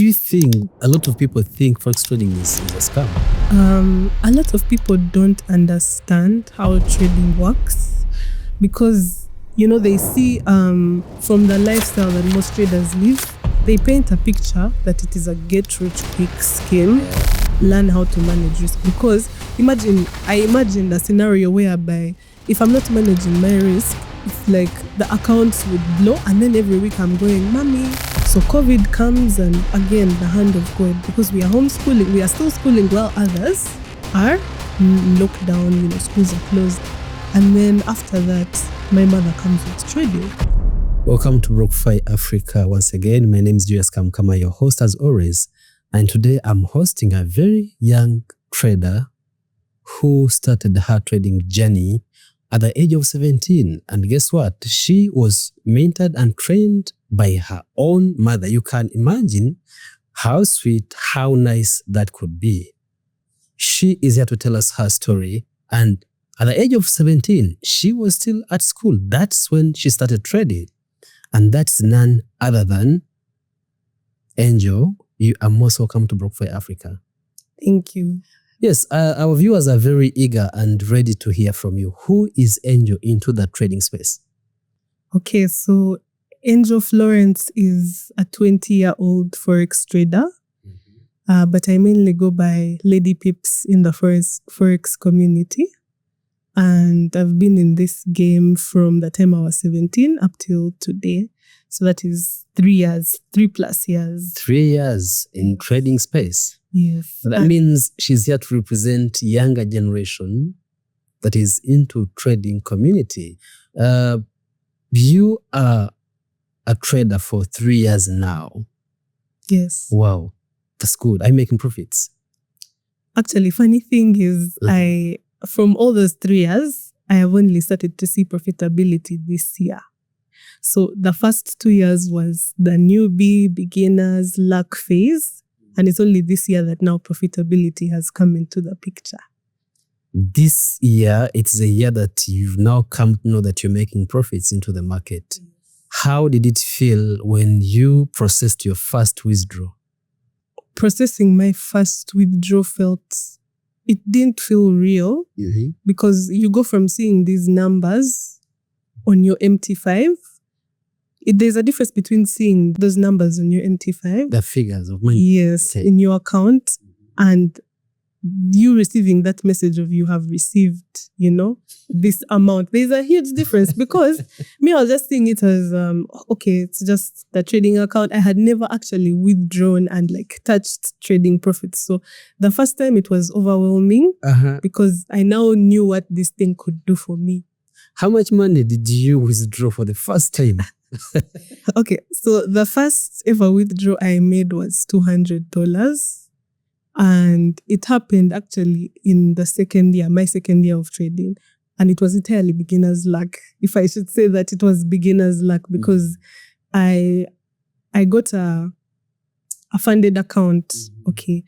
do you think a lot of people think Forex trading is a scam? A lot of people don't understand how trading works because, they see from the lifestyle that most traders live, they paint a picture that it is a get-rich-quick scheme. Learn how to manage risk. Because I imagine a scenario whereby if I'm not managing my risk, it's like the accounts would blow and then every week I'm going, mommy. So COVID comes and again, the hand of God, because we are homeschooling, we are still schooling while others are locked down, schools are closed. And then after that, my mother comes with trading. Welcome to BrokeFi Africa once again. My name is Julius Kamkama, your host as always. And today I'm hosting a very young trader who started her trading journey at the age of 17. And guess what? She was mentored and trained by her own mother. You can imagine how sweet, how nice that could be. She is here to tell us her story. And at the age of 17, she was still at school. That's when she started trading. And that's none other than Angel. You are most welcome to BrokeFi Africa. Thank you. Yes, our viewers are very eager and ready to hear from you. Who is Angel into the trading space? Okay, so Angel Florence is a 20-year-old Forex trader, but I mainly go by LadyPips in the Forex community. And I've been in this game from the time I was 17 up till today. So that is 3 years, 3+ years. 3 years in trading space. Yes. That means she's here to represent younger generation that is into trading community. You are a trader for 3 years now. Yes. Wow, that's good. Are you making profits? Actually, funny thing is, from all those 3 years, I have only started to see profitability this year. So the first 2 years was the newbie, beginners, luck phase. And it's only this year that now profitability has come into the picture. This year, it's a year that you've now come to know that you're making profits into the market. How did it feel when you processed your first withdrawal? Processing my first withdrawal it didn't feel real because you go from seeing these numbers on your MT5. There's a difference between seeing those numbers on your MT5. The figures of money. Yes, in your account, and you receiving that message of you have received, this amount. There's a huge difference because I was just seeing it as, okay, it's just the trading account. I had never actually withdrawn and touched trading profits. So the first time it was overwhelming because I now knew what this thing could do for me. How much money did you withdraw for the first time? Okay, so the first ever withdrawal I made was $200. And it happened actually in the my second year of trading. And it was entirely beginner's luck. If I should say that it was beginner's luck because I got a funded account, okay,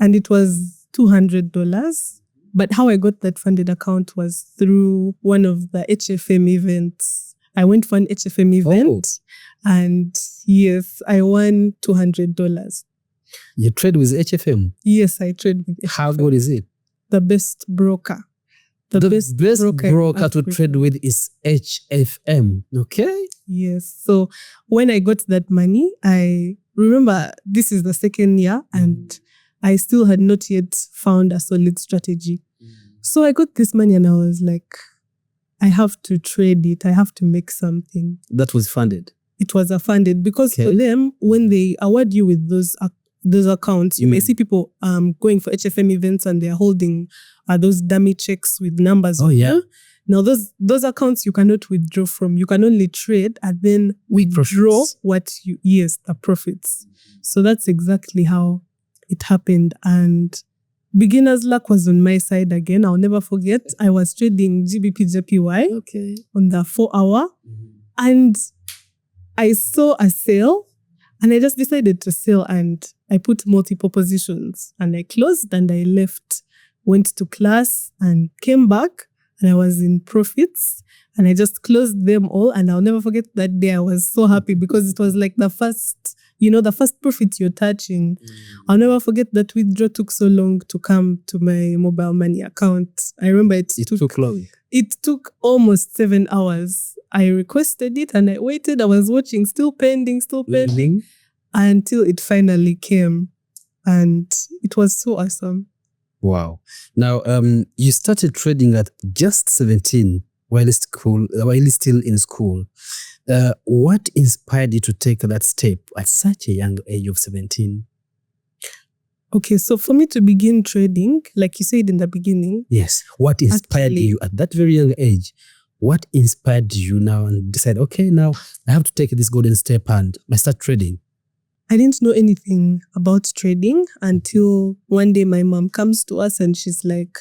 and it was $200. But how I got that funded account was through one of the HFM events. I went for an HFM event and yes, I won $200. You trade with HFM? Yes, I trade with HFM. How good is it? The best broker. The best broker to trade with is HFM. Okay? Yes. So when I got that money, I remember this is the second year and I still had not yet found a solid strategy. So I got this money and I was like, I have to trade it. I have to make something. That was funded? It was a funded because for them, when they award you with those accounts, you may see people going for HFM events and they're holding those dummy checks with numbers. Oh, yeah. Now, those accounts you cannot withdraw from. You can only trade and then withdraw the profits. So that's exactly how it happened. And beginner's luck was on my side again. I'll never forget. I was trading GBP/JPY on the 4-hour and I saw a sale and I just decided to sell and I put multiple positions and I closed and I left, went to class and came back and I was in profits and I just closed them all and I'll never forget that day. I was so happy because it was like the first the first profit you're touching. I'll never forget that withdrawal took so long to come to my mobile money account. I remember it took long. It took almost 7 hours. I requested it and I waited. I was watching, still pending, until it finally came. And it was so awesome. Wow. Now, you started trading at just 17 while still in school. What inspired you to take that step at such a young age of 17? Okay, so for me to begin trading, like you said in the beginning. Yes. What inspired you at that very young age? What inspired you now and decide, okay, now I have to take this golden step and I start trading? I didn't know anything about trading until one day my mom comes to us and she's like,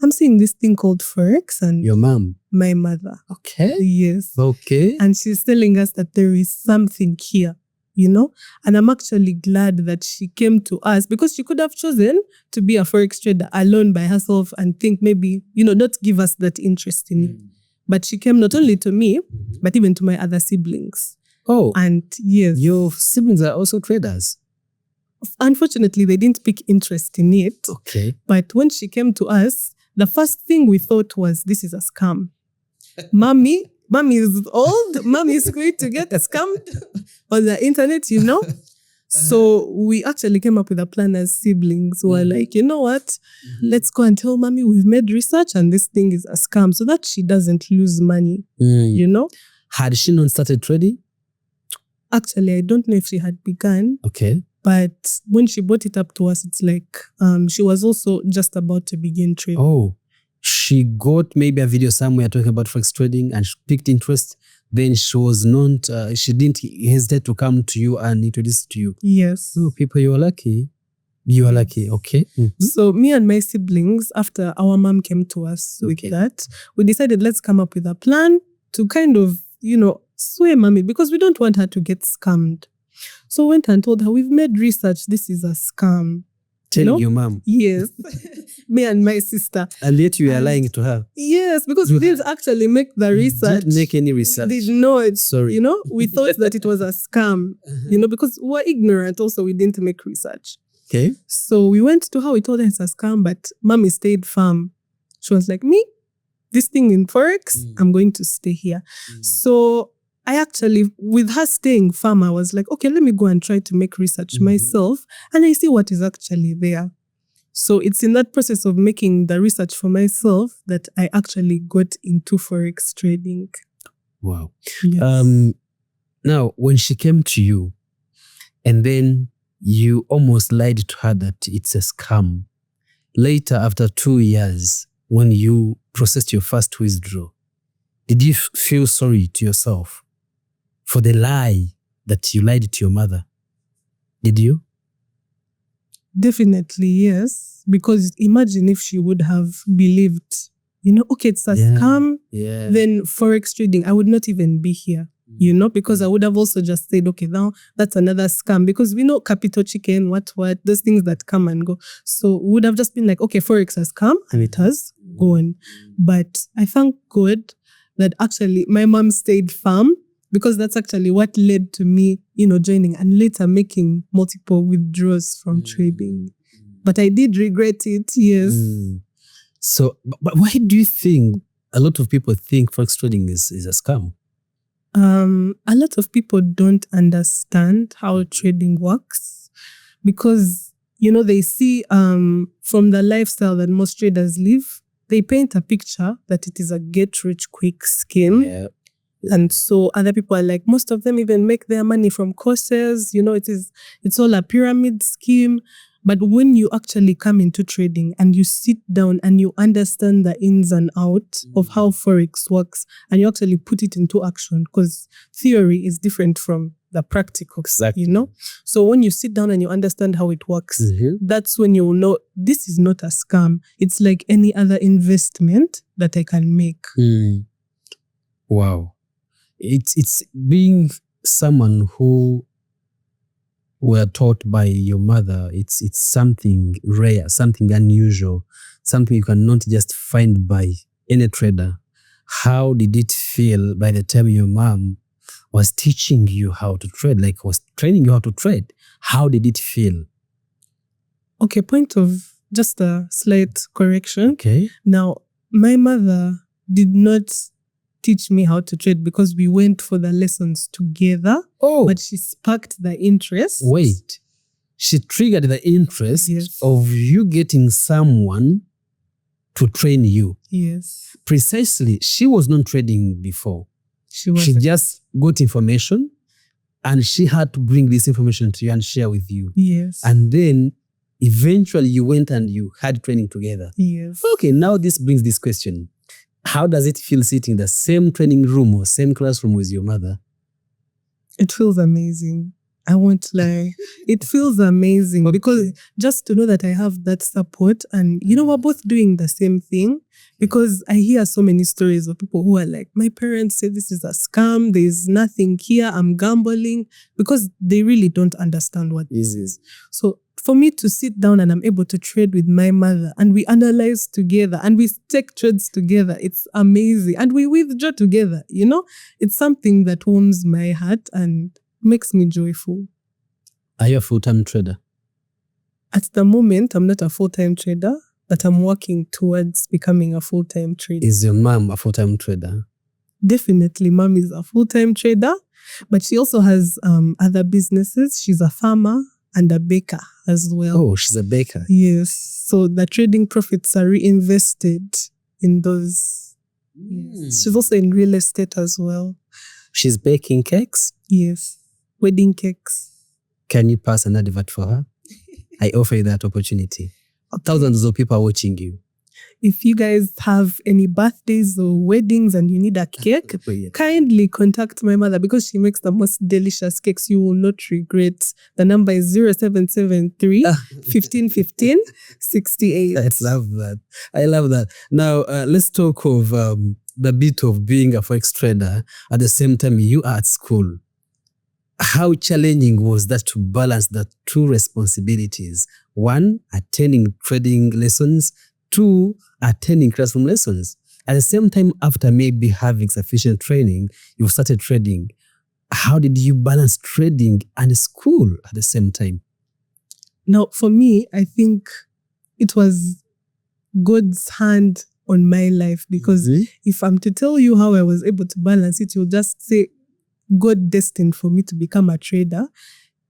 I'm seeing this thing called Forex. And your mom? My mother. Okay. Yes. Okay. And she's telling us that there is something here, and I'm actually glad that she came to us because she could have chosen to be a Forex trader alone by herself and think maybe, not give us that interest in it. But she came not only to me, but even to my other siblings. Oh. And yes. Your siblings are also traders? Unfortunately, they didn't pick interest in it. Okay. But when she came to us, the first thing we thought was, this is a scam. Mommy is old. Mommy is going to get scammed on the internet, So we actually came up with a plan as siblings. We were like, you know what? Let's go and tell mommy we've made research and this thing is a scam so that she doesn't lose money, Had she not started trading? Actually, I don't know if she had begun. Okay. But when she brought it up to us, it's like she was also just about to begin trading. Oh, she got maybe a video somewhere talking about Forex trading and she picked interest. Then she was not, she didn't hesitate to come to you and introduce to you. Yes. So people, you are lucky. You are lucky. Okay. Mm-hmm. So me and my siblings, after our mom came to us with that, we decided let's come up with a plan to kind of, sway mommy because we don't want her to get scammed. So went and told her, we've made research. This is a scam. Telling your mom? Yes. Me and my sister. And yet you are lying to her? Yes, because we didn't actually make the research. Didn't make any research. We didn't know it. Sorry. We thought that it was a scam, because we're ignorant also. We didn't make research. Okay. So we went to her. We told her it's a scam, but mommy stayed firm. She was like, me, this thing in Forex, I'm going to stay here. So I actually, with her staying firm, I was like, okay, let me go and try to make research myself and I see what is actually there. So it's in that process of making the research for myself that I actually got into Forex trading. Wow. Yes. Now, when she came to you and then you almost lied to her that it's a scam, later after 2 years, when you processed your first withdrawal, did you feel sorry to yourself for the lie that you lied to your mother? Did you? Definitely, yes. Because imagine if she would have believed, okay, it's a scam, then Forex trading, I would not even be here, because I would have also just said, okay, now that's another scam. Because we know capital chicken, what, those things that come and go. So we would have just been like, okay, Forex has come and it has gone. But I thank God that actually my mom stayed firm, because that's actually what led to me, joining and later making multiple withdrawals from trading. But I did regret it, yes. So, but why do you think a lot of people think Forex trading is a scam? A lot of people don't understand how trading works because, they see from the lifestyle that most traders live, they paint a picture that it is a get-rich-quick scheme. Yeah. And so other people are like, most of them even make their money from courses. It's all a pyramid scheme. But when you actually come into trading and you sit down and you understand the ins and outs of how Forex works and you actually put it into action, because theory is different from the practical, exactly. So when you sit down and you understand how it works, that's when you will know this is not a scam. It's like any other investment that I can make. Wow. It's being someone who were taught by your mother. It's something rare, something unusual, something you cannot just find by any trader. How did it feel by the time your mom was teaching you how to trade, like was training you how to trade, how did it feel? Okay, point of just a slight correction. Okay. Now, my mother did not teach me how to trade because we went for the lessons together. Oh. But she sparked the interest. Wait. She triggered the interest Yes. of you getting someone to train you. Yes. Precisely. She was not trading before. She was. She just got information and she had to bring this information to you and share with you. Yes. And then eventually you went and you had training together. Yes. Okay, now this brings this question. How does it feel sitting in the same training room or same classroom with your mother? It feels amazing. I won't lie. It feels amazing because just to know that I have that support and, we're both doing the same thing, because I hear so many stories of people who are like, my parents say this is a scam. There's nothing here. I'm gambling, because they really don't understand what this is. So for me to sit down and I'm able to trade with my mother and we analyze together and we take trades together, it's amazing. And we withdraw together, it's something that warms my heart and makes me joyful. Are you a full-time trader? At the moment, I'm not a full-time trader, but I'm working towards becoming a full-time trader. Is your mom a full-time trader? Definitely, mom is a full-time trader, but she also has other businesses. She's a farmer and a baker as well. Oh, she's a baker. Yes. So the trading profits are reinvested in those. Yes. She's also in real estate as well. She's baking cakes? Yes. Wedding cakes. Can you pass an advert for her? I offer you that opportunity. Thousands of people are watching you. If you guys have any birthdays or weddings and you need a cake, kindly contact my mother because she makes the most delicious cakes. You will not regret. The number is 0773 1515 68. I love that. I love that. Now, let's talk of the bit of being a Forex trader. At the same time, you are at school. How challenging was that to balance the two responsibilities? One, attending trading lessons. Two, attending classroom lessons. At the same time, after maybe having sufficient training, you started trading. How did you balance trading and school at the same time? Now, for me, I think it was God's hand on my life, because if I'm to tell you how I was able to balance it, you'll just say God destined for me to become a trader.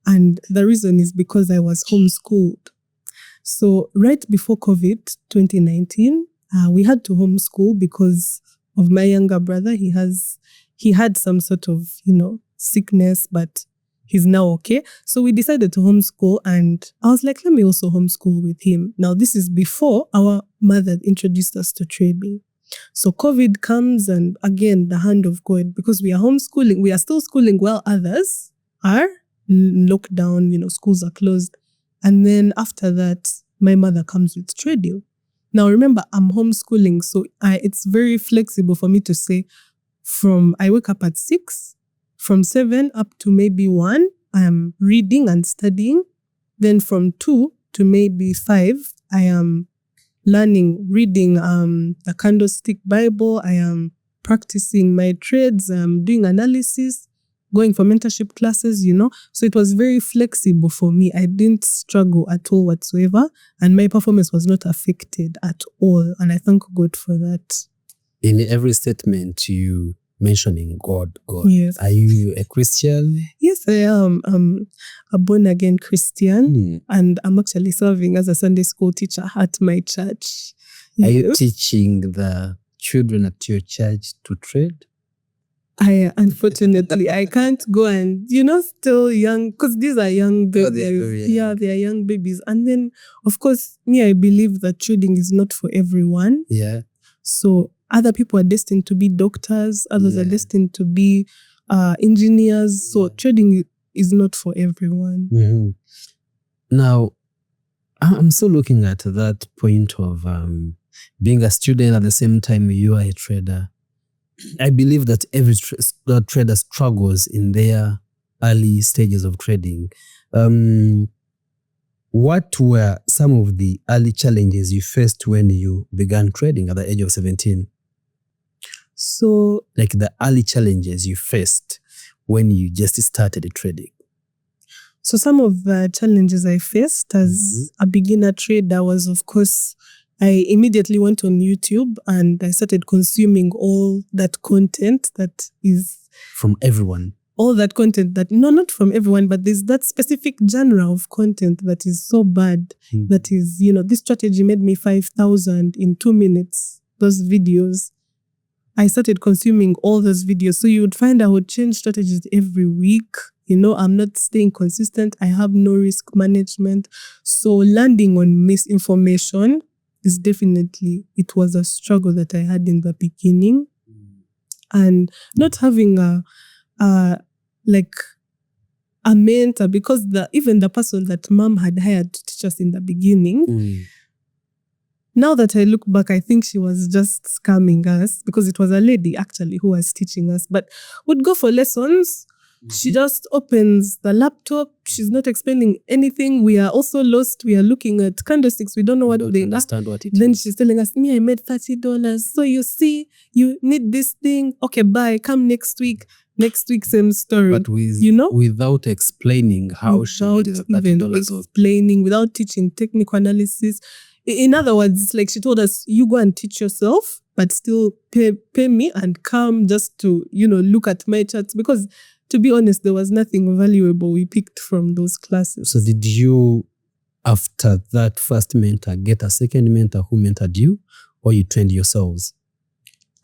And the reason is because I was homeschooled. So right before COVID 2019, we had to homeschool because of my younger brother. He had some sort of, sickness, but he's now okay. So we decided to homeschool, and I was like, let me also homeschool with him. Now, this is before our mother introduced us to trading. So COVID comes, and again, the hand of God, because we are homeschooling, we are still schooling while others are locked down, schools are closed. And then after that, my mother comes with trading. Now, remember, I'm homeschooling, so it's very flexible for me to say I wake up at 6, from 7 up to maybe 1, I am reading and studying. Then from 2 to maybe 5, I am reading the Candlestick Bible. I am practicing my trades. I'm doing analysis, going for mentorship classes, So it was very flexible for me. I didn't struggle at all whatsoever. And my performance was not affected at all. And I thank God for that. In every statement, you mentioning God. Yes. Are you a Christian? Yes, I am. I'm a born-again Christian. And I'm actually serving as a Sunday school teacher at my church. Are you teaching the children at your church to trade? Unfortunately, I can't go and, still young, because these are young babies. Yeah, they are young babies. And then, of course, I believe that trading is not for everyone. Yeah. So other people are destined to be doctors. Others are destined to be engineers. So trading is not for everyone. Mm-hmm. Now, I'm still looking at that point of being a student at the same time you are a trader. I believe that every trader struggles in their early stages of trading. What were some of the early challenges you faced when you began trading at the age of 17? So, like the early challenges you faced when you just started trading? So some of the challenges I faced as a beginner trader was, of course, I immediately went on YouTube and I started consuming all that content that is... From everyone? All that content that, no, not from everyone, but there's that specific genre of content that is so bad. That is, this strategy made me 5,000 in 2 minutes. Those videos. I started consuming all those videos. So you would find I would change strategies every week. I'm not staying consistent. I have no risk management. So landing on misinformation is definitely, it was a struggle that I had in the beginning. And not having a mentor, because even the person that mom had hired to teach us in the beginning, now that I look back, I think she was just scamming us, because it was a lady actually who was teaching us, but would go for lessons. She just opens the laptop. She's not explaining anything. We are also lost. We are looking at candlesticks. We don't know what they understand what it Then is. she's telling us, I made $30. So you see, you need this thing. Okay, bye. Come next week. Next week, same story. But without explaining how she did the $30 explaining, without teaching technical analysis. In other words, it's like she told us, you go and teach yourself, but still pay me and come just to, look at my charts. Because to be honest, there was nothing valuable we picked from those classes. So did you, after that first mentor, get a second mentor who mentored you, or you trained yourselves?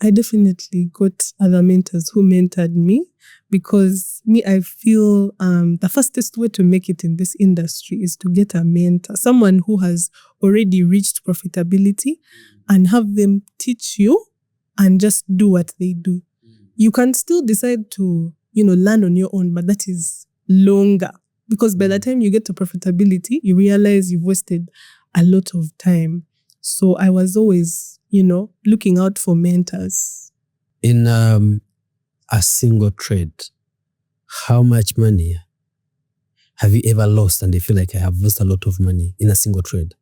I definitely got other mentors who mentored me, because I feel the fastest way to make it in this industry is to get a mentor, someone who has already reached profitability, and have them teach you and just do what they do. You can still decide to, learn on your own, but that is longer, because by the time you get to profitability, you realize you've wasted a lot of time. So I was always, looking out for mentors. In a single trade, how much money have you ever lost? And I feel like I have lost a lot of money in a single trade.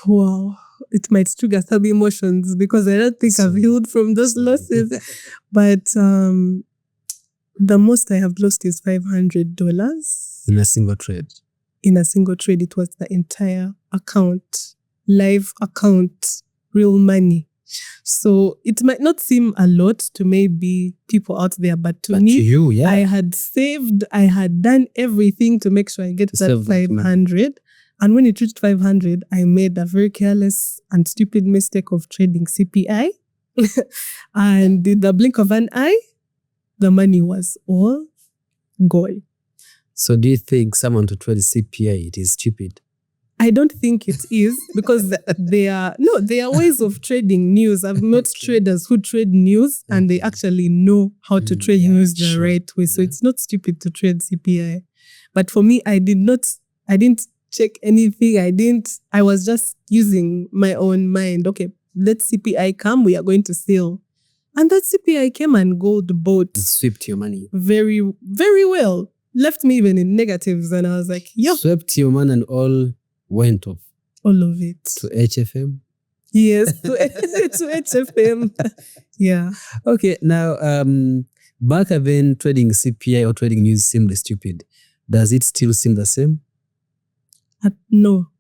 Wow. It might trigger some emotions, because I don't think I've healed from those losses. But the most I have lost is $500. In a single trade? In a single trade, it was the entire account, live account, real money. So it might not seem a lot to maybe people out there, but to me, you, yeah. I had saved, I had done everything to make sure I get that 500. And when it reached 500, I made a very careless and stupid mistake of trading CPI. And in the blink of an eye, the money was all gone. So do you think someone to trade CPI, it is stupid? I don't think it is, because there are ways of trading news. I've met traders who trade news and they actually know how to trade news the right way. So it's not stupid to trade CPI. But for me, I didn't check anything. I was just using my own mind. Okay, let CPI come, we are going to sell. And that CPI came and gold bought. Swept your money. Very, very well. Left me even in negatives. And I was like, yo. Swept your money and all went off. All of it. To HFM? Yes, to HFM. Yeah. Okay, now, back then, trading CPI or trading news seemed stupid. Does it still seem the same? No,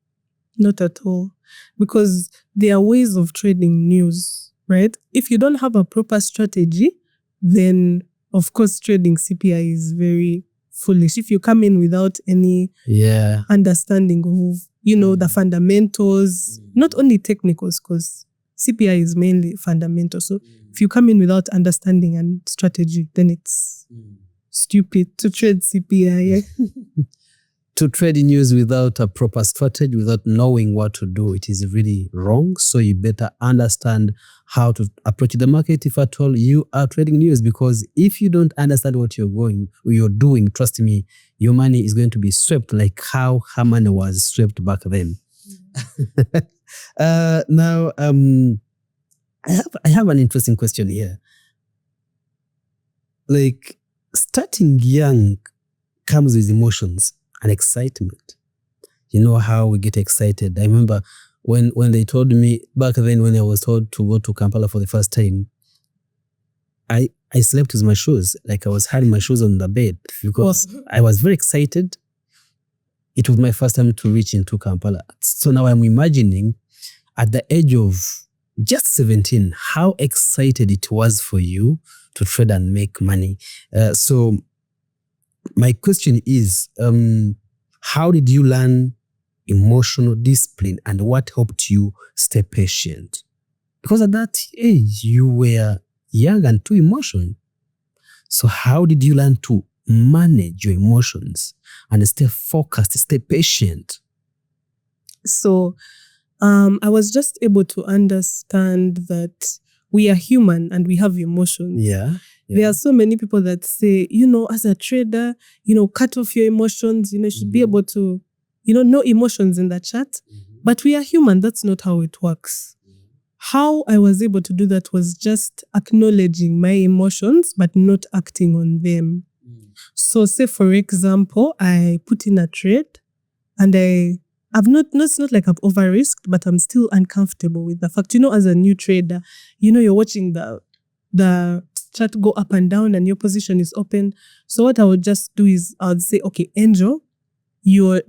not at all. Because there are ways of trading news, right? If you don't have a proper strategy, then of course trading CPI is very foolish. If you come in without any understanding of, the fundamentals, not only technicals, because CPI is mainly fundamental. So if you come in without understanding and strategy, then it's stupid to trade CPI. To trade in news without a proper strategy, without knowing what to do, it is really wrong. So you better understand how to approach the market if at all you are trading news. Because if you don't understand what you're doing, trust me, your money is going to be swept like how her money was swept back then. Now, I have an interesting question here. Like, starting young comes with emotions and excitement. You know how we get excited. I remember when they told me back then, when I was told to go to Kampala for the first time, I I slept with my shoes, like I was hiding my shoes on the bed because I was very excited. It was my first time to reach into Kampala. So now I'm imagining at the age of just 17, how excited it was for you to trade and make money. So my question is, how did you learn emotional discipline and what helped you stay patient? Because at that age, you were young and too emotional. So how did you learn to manage your emotions and stay focused, stay patient? So I was just able to understand that we are human and we have emotions. Yeah. There are so many people that say, as a trader, cut off your emotions, you should be able to, no emotions in the chat. But we are human. That's not how it works. How I was able to do that was just acknowledging my emotions, but not acting on them. So say, for example, I put in a trade and it's not like I've over-risked, but I'm still uncomfortable with the fact, as a new trader, you're watching the chart go up and down and your position is open. So what I would just do is I would say, okay, Angel,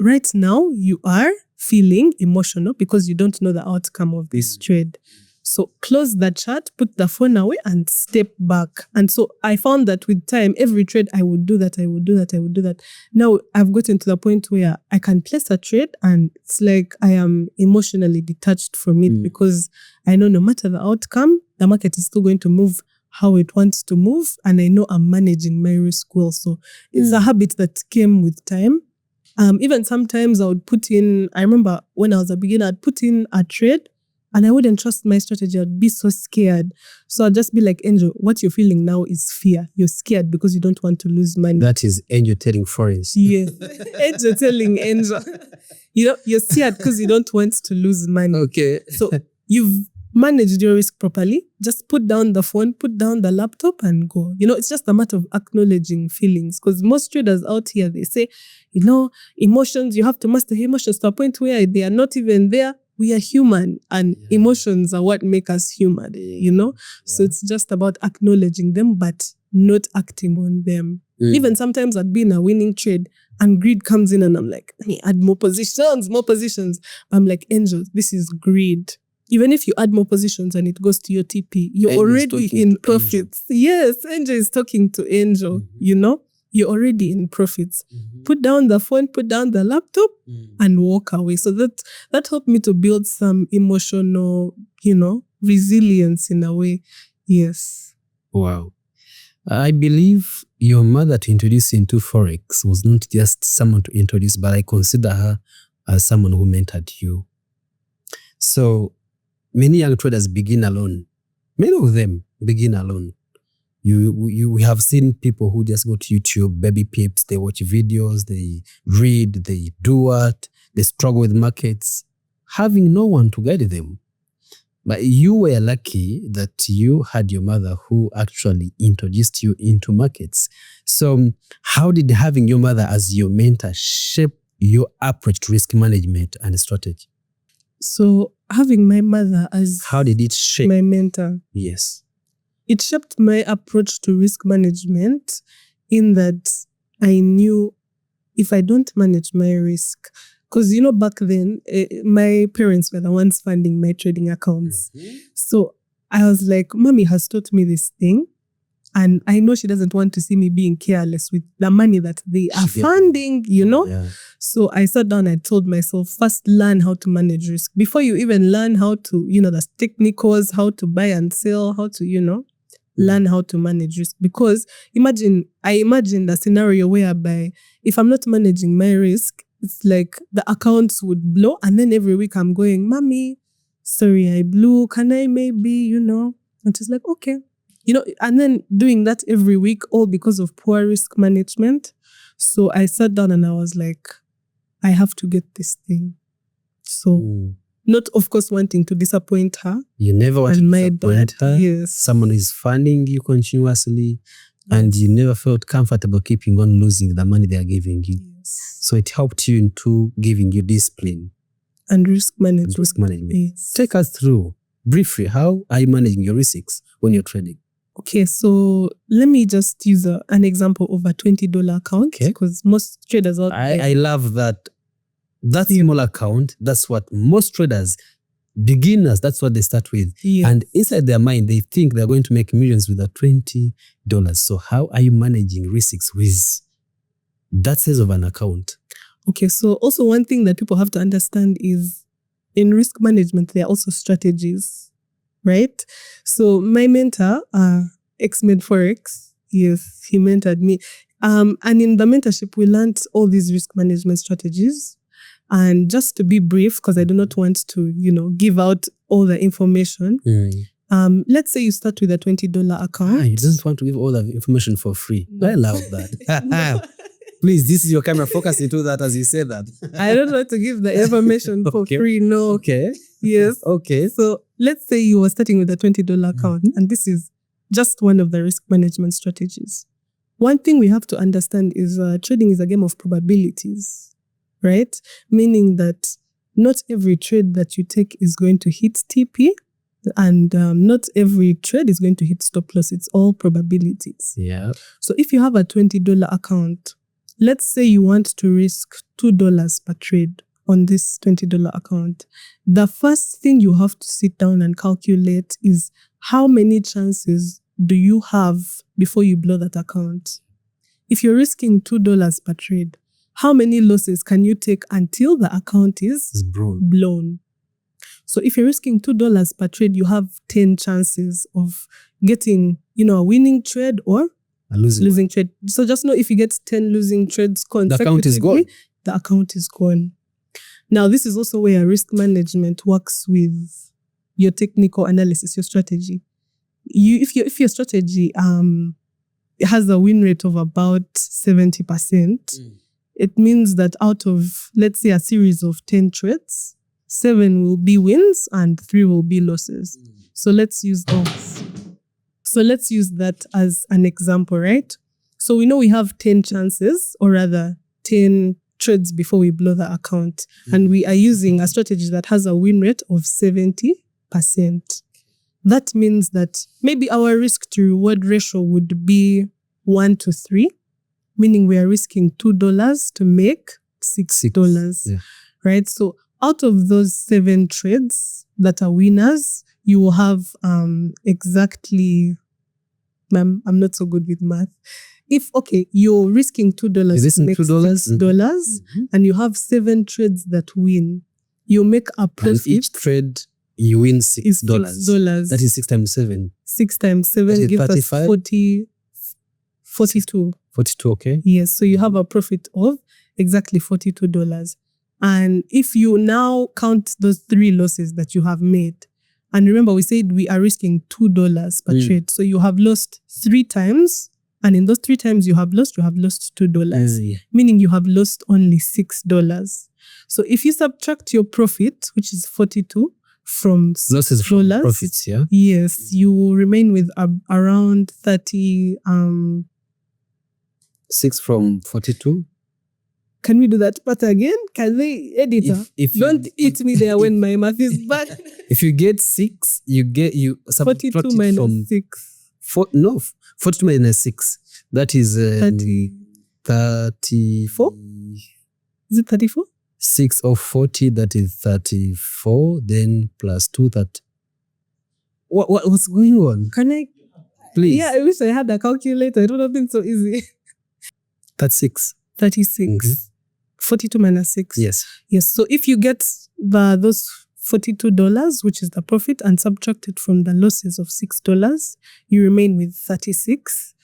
right now you are feeling emotional because you don't know the outcome of this trade. So close the chat, put the phone away and step back. And so I found that with time, every trade I would do that. Now I've gotten to the point where I can place a trade and it's like I am emotionally detached from it because I know no matter the outcome, the market is still going to move how it wants to move. And I know I'm managing my risk well. So it's a habit that came with time. Even sometimes I would I remember when I was a beginner, I'd put in a trade and I wouldn't trust my strategy. I'd be so scared. So I'd just be like, Angel, what you're feeling now is fear. You're scared because you don't want to lose money. That is Angel telling Florence. Yes. Angel telling Angel. You're scared because you don't want to lose money. Okay. So you've managed your risk properly. Just put down the phone, put down the laptop and go. It's just a matter of acknowledging feelings because most traders out here, they say, emotions, you have to master emotions to a point where they are not even there. We are human and emotions are what make us human, So it's just about acknowledging them, but not acting on them. Even sometimes I'd be in a winning trade and greed comes in and I'm like, hey, add more positions. I'm like, Angel, this is greed. Even if you add more positions and it goes to your TP, you're already in profits. Yes, Angel is talking to Angel, You're already in profits. Put down the phone, put down the laptop and walk away. So that helped me to build some emotional, resilience in a way. Yes. Wow. I believe your mother to introduce you into Forex was not just someone to introduce, but I consider her as someone who mentored you. So many young traders begin alone. Many of them begin alone. We have seen people who just go to YouTube, LadyPips, they watch videos, they read, they do what, they struggle with markets, having no one to guide them. But you were lucky that you had your mother who actually introduced you into markets. So how did having your mother as your mentor shape your approach to risk management and strategy? So having my mother as how did it shape my mentor? Yes. It shaped my approach to risk management in that I knew if I don't manage my risk, because, back then, my parents were the ones funding my trading accounts. So I was like, Mommy has taught me this thing. And I know she doesn't want to see me being careless with the money that they are funding, Yeah. So I sat down and told myself, first learn how to manage risk. Before you even learn how to, the technicals, how to buy and sell, how to, learn how to manage risk. Because I imagine the scenario whereby if I'm not managing my risk, it's like the accounts would blow and then every week I'm going, Mommy, sorry, I blew. Can I maybe, And she's like, okay. And then doing that every week, all because of poor risk management. So I sat down and I was like, I have to get this thing. So not, of course, wanting to disappoint her. You never wanted to disappoint her. Yes. Someone is funding you continuously and you never felt comfortable keeping on losing the money they are giving you. Yes. So it helped you into giving you discipline. And risk management. Yes. Take us through, briefly, how are you managing your risks when you're trading? Okay, so let me just use an example of a $20 account because most traders out there. I love that. That small account, that's what most traders, beginners, that's what they start with. Yes. And inside their mind, they think they're going to make millions with a $20. So how are you managing risks with that size of an account? Okay, so also one thing that people have to understand is in risk management, there are also strategies, right? So my mentor, ex-med Forex, yes, he mentored me. And in the mentorship, we learned all these risk management strategies. And just to be brief, because I do not want to, give out all the information. Let's say you start with a $20 account. You don't want to give all the information for free. I love that. Please, this is your camera. Focus into that as you say that. I don't want to give the information for free. No. Okay. Yes. Okay. So let's say you were starting with a $20 account, and this is just one of the risk management strategies. One thing we have to understand is trading is a game of probabilities, right? Meaning that not every trade that you take is going to hit TP, and not every trade is going to hit stop loss. It's all probabilities. Yeah. So if you have a $20 account, let's say you want to risk $2 per trade on this $20 account. The first thing you have to sit down and calculate is how many chances do you have before you blow that account? If you're risking $2 per trade, how many losses can you take until the account is blown? So if you're risking $2 per trade, you have 10 chances of getting, a winning trade or a losing trade. So just know if you get 10 losing trades consecutively, the account is gone. Now, this is also where risk management works with your technical analysis, your strategy. If your strategy has a win rate of about 70%, it means that out of, let's say, a series of 10 trades, 7 will be wins and 3 will be losses. So let's use those. So let's use that as an example, right? So we know we have 10 chances, or rather 10 trades before we blow the account. And we are using a strategy that has a win rate of 70%. That means that maybe our risk to reward ratio would be 1 to 3, meaning we are risking $2 to make $6. Right? So out of those 7 trades that are winners, you will have exactly, ma'am, I'm not so good with math. If, you're risking $2 to make $6, and you have 7 trades that win, you make a profit. And each trade, you win $6. That is 6 times 7. 6 times 7 gives us 42. 42, okay. Yes, so you have a profit of exactly $42. And if you now count those 3 losses that you have made, and remember we said we are risking $2 per trade, so you have lost 3 times, and in those 3 times you have lost $2, meaning you have lost only $6. So if you subtract your profit, which is 42, from losses from profits, yes, you will remain with around 30. 6 from 42. Can we do that part again? Can they, editor? Don't eat me there when my math is bad. If you get 6, you subtract 42 minus from 6. 42 minus 6. That is 34. Is it 34? 6 of 40, that is 34. Then plus 2, that. What's going on? Can I? Please. Yeah, I wish I had a calculator. It would have been so easy. That's 6. 36. 42 minus 6. Yes. Yes. So if you get those $42, which is the profit, and subtract it from the losses of $6, you remain with $36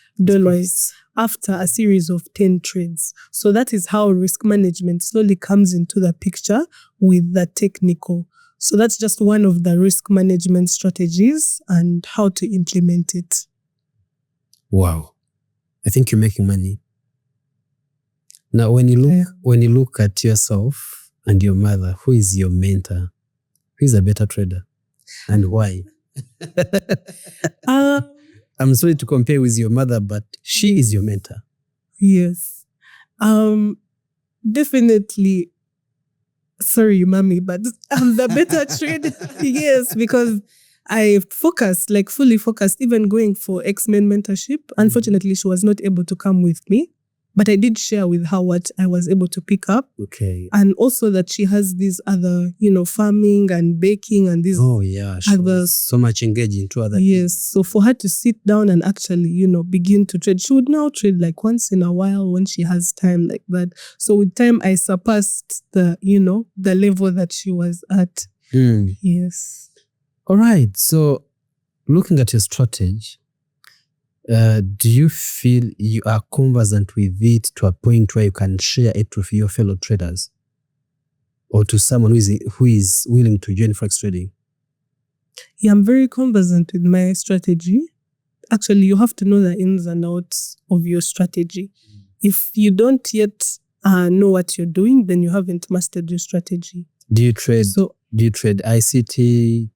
after a series of 10 trades. So that is how risk management slowly comes into the picture with the technical. So that's just one of the risk management strategies and how to implement it. Wow. I think you're making money. Now, when you look at yourself and your mother, who is your mentor? Who is a better trader, and why? I'm sorry to compare with your mother, but she is your mentor. Yes, definitely. Sorry, mommy, but I'm the better trader. Yes, because I focused, like fully focused, even going for X-Men mentorship. Unfortunately, she was not able to come with me, but I did share with her what I was able to pick up. Okay. And also that she has these other, farming and baking and these Oh yeah, she other. was so much engaged into other Yes. So for her to sit down and actually, begin to trade, she would now trade like once in a while when she has time like that. So with time, I surpassed the level that she was at. Yes. All right. So looking at your strategy, do you feel you are conversant with it to a point where you can share it with your fellow traders or to someone who is willing to join Forex trading? Yeah, I'm very conversant with my strategy. Actually, you have to know the ins and outs of your strategy. If you don't yet know what you're doing, then you haven't mastered your strategy. Do you trade ICT?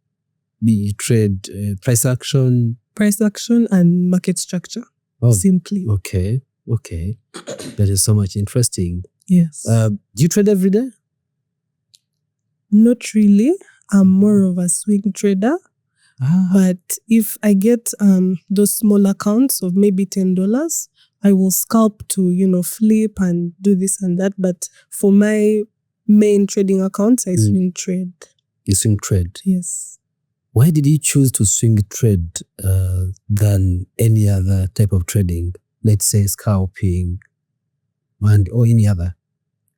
Do you trade price action? Price action and market structure. Oh, simply. Okay. That is so much interesting. Yes. Do you trade every day? Not really. I'm more of a swing trader. But if I get those small accounts of maybe $10, I will scalp to, flip and do this and that. But for my main trading accounts, I swing trade. You swing trade? Yes. Why did you choose to swing trade than any other type of trading? Let's say scalping or any other.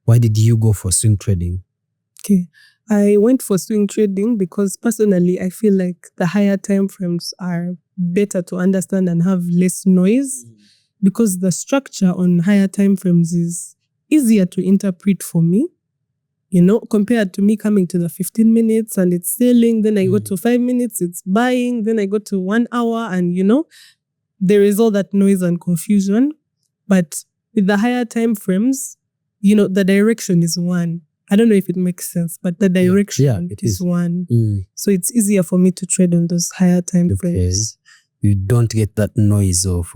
Why did you go for swing trading? Okay. I went for swing trading because personally, I feel like the higher time frames are better to understand and have less noise because the structure on higher time frames is easier to interpret for me, compared to me coming to the 15 minutes and it's selling, then I go to 5 minutes, it's buying, then I go to 1 hour and, there is all that noise and confusion. But with the higher time frames, the direction is one. I don't know if it makes sense, but the direction is one. So it's easier for me to trade on those higher time frames. You don't get that noise of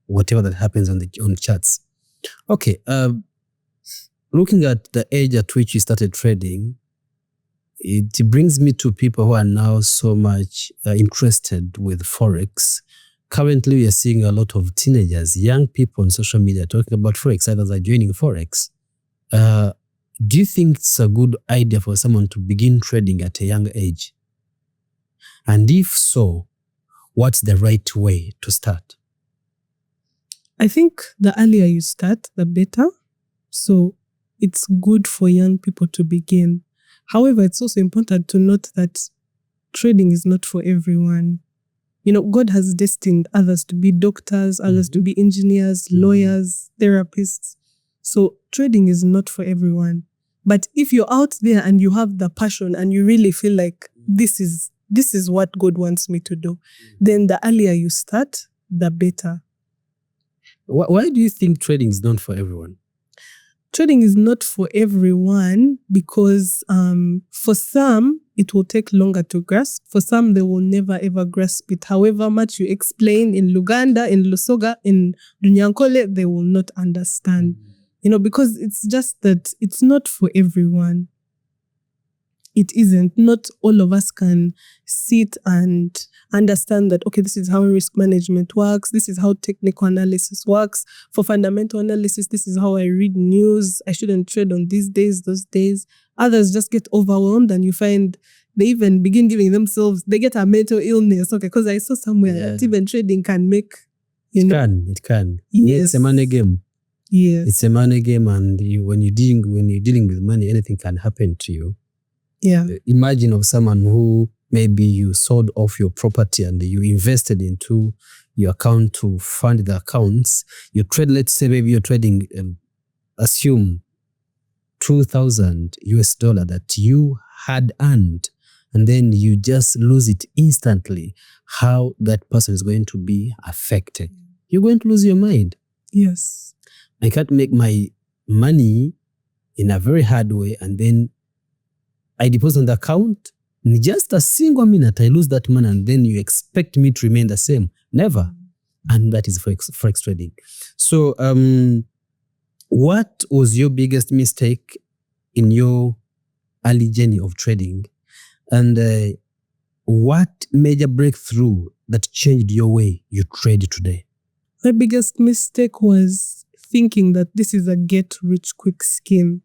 whatever that happens on charts. Okay. Looking at the age at which you started trading, it brings me to people who are now so much interested with Forex. Currently, we are seeing a lot of teenagers, young people on social media talking about Forex. Others are joining Forex. Do you think it's a good idea for someone to begin trading at a young age? And if so, what's the right way to start? I think the earlier you start, the better. So it's good for young people to begin. However, it's also important to note that trading is not for everyone. God has destined others to be doctors, others to be engineers, lawyers, therapists. So trading is not for everyone. But if you're out there and you have the passion and you really feel like this is what God wants me to do, then the earlier you start, the better. Why do you think trading is not for everyone? Trading is not for everyone because for some, it will take longer to grasp. For some, they will never ever grasp it. However much you explain in Uganda, in Lusoga, in Dunyankole, they will not understand. Because it's just that it's not for everyone. It isn't. Not all of us can sit and understand that, okay, this is how risk management works. This is how technical analysis works. For fundamental analysis, this is how I read news. I shouldn't trade on these days, those days. Others just get overwhelmed and you find they even begin giving themselves, they get a mental illness. Okay, because I saw somewhere that even trading can make, It can. Yes. It's a money game. Yes. It's a money game, and when you're dealing with money, anything can happen to you. Yeah. Imagine of someone who maybe you sold off your property and you invested into your account to fund the accounts. You trade, let's say maybe you're trading, assume $2,000 that you had earned, and then you just lose it instantly. How that person is going to be affected? You're going to lose your mind. Yes. I can't make my money in a very hard way, and then I deposit on the account. In just a single minute, I lose that money, and then you expect me to remain the same. Never. And that is Forex trading. So, what was your biggest mistake in your early journey of trading? And what major breakthrough that changed your way you trade today? My biggest mistake was thinking that this is a get-rich-quick scheme.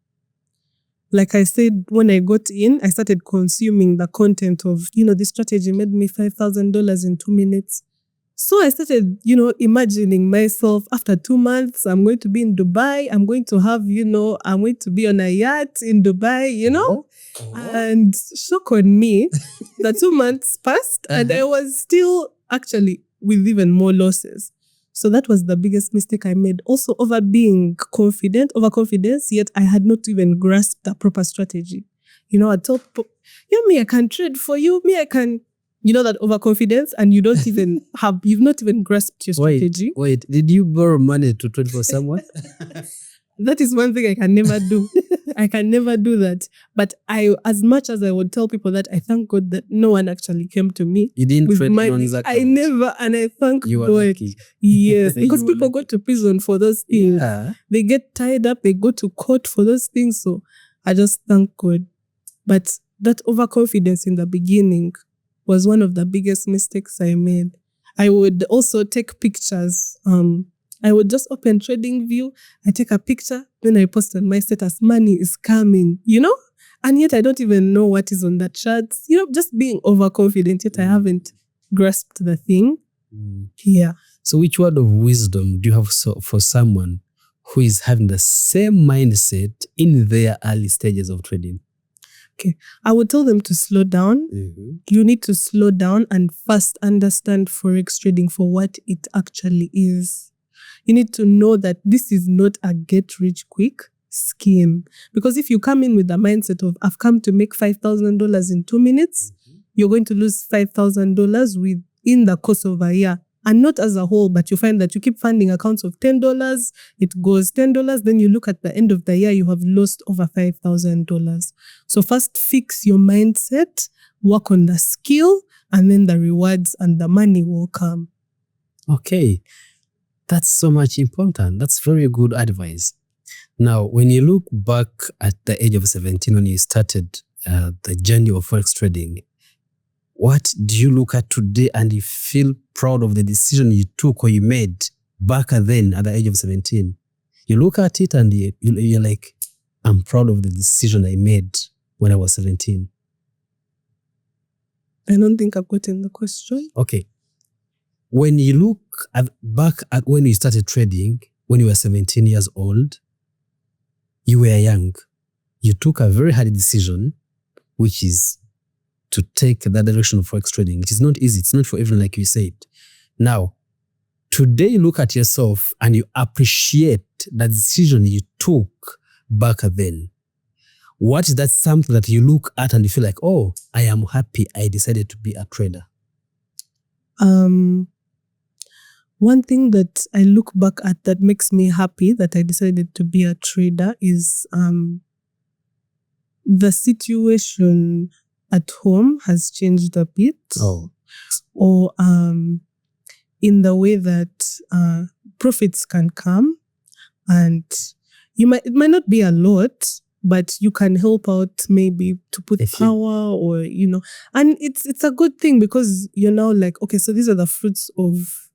Like I said, when I got in, I started consuming the content of, this strategy made me $5,000 in 2 minutes. So I started, imagining myself after 2 months, I'm going to be in Dubai. I'm going to have, I'm going to be on a yacht in Dubai, Oh. And shock on me, the 2 months passed and I was still actually with even more losses. So that was the biggest mistake I made. Also overconfidence, yet I had not even grasped the proper strategy. I told people, me, I can trade for you. Me, I can, that overconfidence, and you've not even grasped your strategy. Wait, did you borrow money to trade for someone? That is one thing I can never do. I can never do that. But as much as I would tell people that, I thank God that no one actually came to me. You didn't with trade money. I never, and I thank you God. lucky. Yes, because people go to prison for those things. Yeah. They get tied up, they go to court for those things. So I just thank God. But that overconfidence in the beginning was one of the biggest mistakes I made. I would also take pictures. I would just open TradingView, I take a picture, then I post on my status, money is coming, And yet I don't even know what is on that chart. Just being overconfident, yet I haven't grasped the thing. Yeah. So which word of wisdom do you have for someone who is having the same mindset in their early stages of trading? Okay. I would tell them to slow down. Mm-hmm. You need to slow down and first understand Forex trading for what it actually is. You need to know that this is not a get-rich-quick scheme. Because if you come in with the mindset of, I've come to make $5,000 in 2 minutes, you're going to lose $5,000 within the course of a year. And not as a whole, but you find that you keep funding accounts of $10, it goes $10, then you look at the end of the year, you have lost over $5,000. So first fix your mindset, work on the skill, and then the rewards and the money will come. Okay. That's so much important. That's very good advice. Now, when you look back at the age of 17, when you started the journey of Forex trading, what do you look at today and you feel proud of the decision you took or you made back then at the age of 17? You look at it and you're like, I'm proud of the decision I made when I was 17. I don't think I've gotten the question. Okay. When you look back at when you started trading, when you were 17 years old, you were young. You took a very hard decision, which is to take that direction of Forex trading. It is not easy. It's not for everyone, like you said. Now, today you look at yourself and you appreciate the decision you took back then. What is that something that you look at and you feel like, oh, I am happy I decided to be a trader? One thing that I look back at that makes me happy that I decided to be a trader is the situation at home has changed a bit. Oh. Or in the way that profits can come, and it might not be a lot, but you can help out maybe to put power or, and it's a good thing because you're now like, okay, so these are the fruits of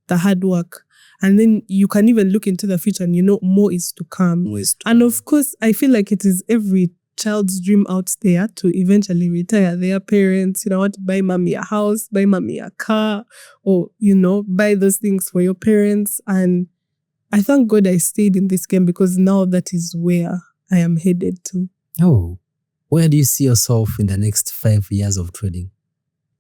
the hard work. And then you can even look into the future and more is to come. And of course, I feel like it is every child's dream out there to eventually retire their parents, want to buy mommy a house, buy mommy a car, or, buy those things for your parents. And I thank God I stayed in this game because now that is where I am headed to. Oh, where do you see yourself in the next 5 years of trading?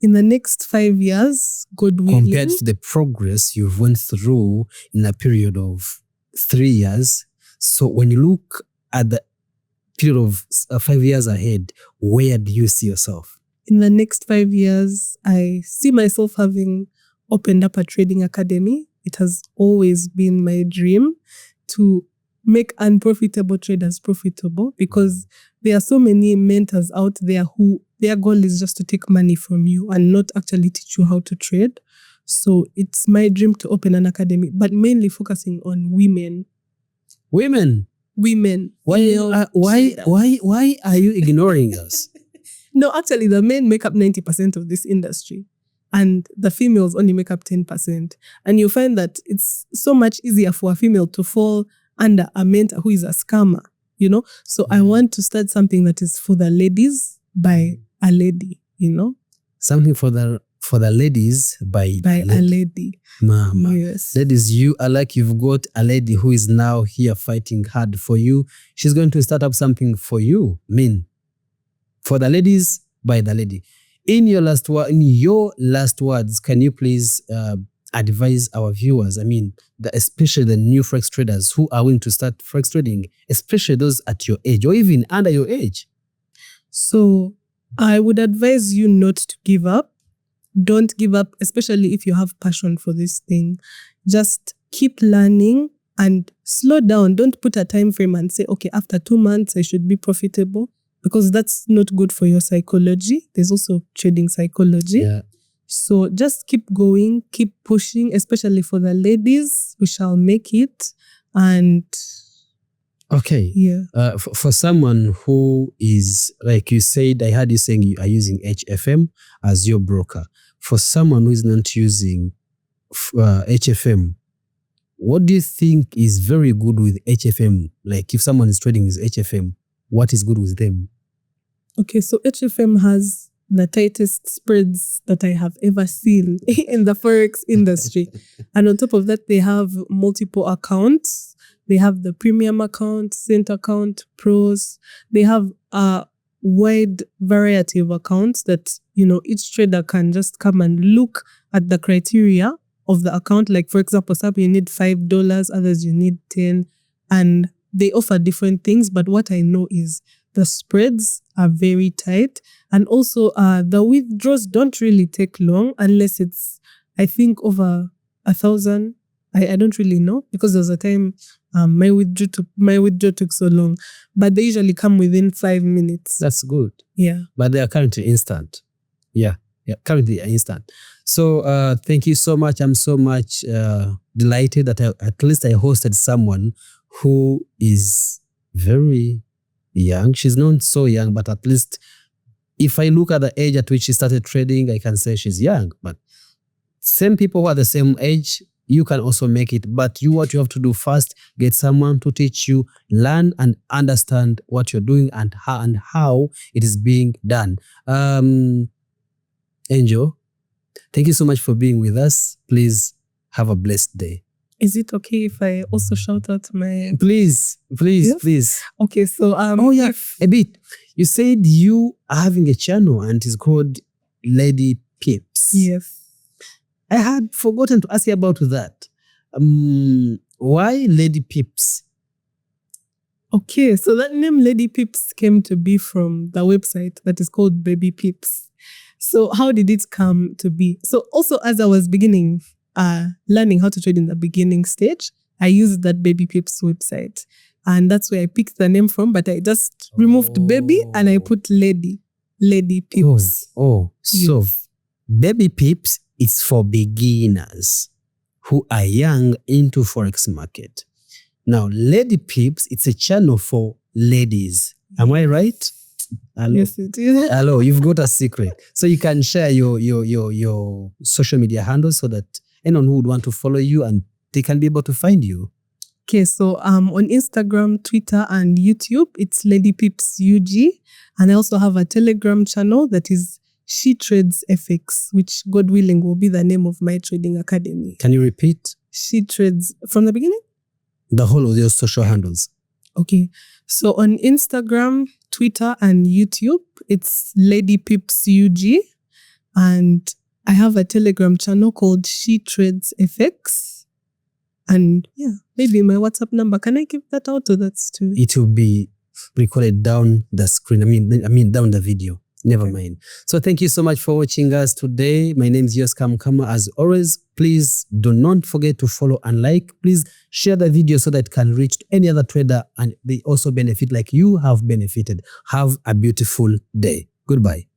In the next 5 years, God willing. Compared to the progress you've went through in a period of 3 years. So when you look at the period of 5 years ahead, where do you see yourself? In the next 5 years, I see myself having opened up a trading academy. It has always been my dream to make unprofitable traders profitable because there are so many mentors out there who their goal is just to take money from you and not actually teach you how to trade. So it's my dream to open an academy, but mainly focusing on women. Women? Women. Why are you ignoring us? No, actually, the men make up 90% of this industry and the females only make up 10%. And you find that it's so much easier for a female to fall under a mentor who is a scammer, you know? So I want to start something that is for the ladies by a lady, you know? Something for the ladies by a lady. Mama. Yes. Ladies, you are like you've got a lady who is now here fighting hard for you. She's going to start up something for you. For the ladies by the lady. In your last words, can you please advise our viewers, especially the new Forex traders who are willing to start Forex trading, especially those at your age or even under your age? So I would advise you not to give up. Don't give up, especially if you have passion for this thing. Just keep learning and slow down. Don't put a time frame and say, okay, after 2 months, I should be profitable, because that's not good for your psychology. There's also trading psychology. Yeah. So just keep going, keep pushing, especially for the ladies. We shall make it. And okay. Yeah. For someone who is, like you said, I heard you saying you are using HFM as your broker. For someone who is not using HFM, what do you think is very good with HFM? Like if someone is trading with HFM, what is good with them? Okay, so HFM has the tightest spreads that I have ever seen in the Forex industry. And on top of that, they have multiple accounts. They have the premium account, cent account, pros. They have a wide variety of accounts that, each trader can just come and look at the criteria of the account. Like, for example, some you need $5, others you need 10, and they offer different things. But what I know is the spreads are very tight. And also the withdrawals don't really take long unless it's, I think, over 1,000. I don't really know, because there was a time my withdrawal took so long. But they usually come within 5 minutes. That's good. Yeah. But they are currently instant. Yeah, currently instant. So thank you so much. I'm so much delighted that at least I hosted someone who is very young. She's not so young, but at least if I look at the age at which she started trading, I can say she's young. But same people who are the same age, you can also make it. But what you have to do first, get someone to teach you, learn and understand what you're doing and how it is being done. Angel, thank you so much for being with us. Please have a blessed day. Is it okay if I also shout out my... Please. Yes? Okay, so... a bit. You said you are having a channel and it's called LadyPips. Yes. I had forgotten to ask you about that. Why LadyPips? Okay, so that name LadyPips came to be from the website that is called Baby Pips. So how did it come to be? So also as I was beginning... learning how to trade in the beginning stage, I used that Baby Pips website. And that's where I picked the name from, but I just removed baby and I put LadyPips. So Baby Pips is for beginners who are young into Forex market. Now, LadyPips, it's a channel for ladies. Am I right? Hello. Yes, it is. Hello, you've got a secret. So you can share your social media handles so that anyone who would want to follow you and they can be able to find you. Okay, so on Instagram, Twitter, and YouTube, it's LadyPips UG. And I also have a Telegram channel that is She Trades FX, which, God willing, will be the name of my trading academy. Can you repeat? She Trades from the beginning? The whole of your social handles. Okay, so on Instagram, Twitter, and YouTube, it's LadyPips UG. And I have a Telegram channel called She Trades FX. And yeah, maybe my WhatsApp number. Can I give that out to that too? It will be recorded down the screen. I mean down the video. Never mind. So thank you so much for watching us today. My name is Yoskam Kama. As always, please do not forget to follow and like. Please share the video so that it can reach any other trader and they also benefit like you have benefited. Have a beautiful day. Goodbye.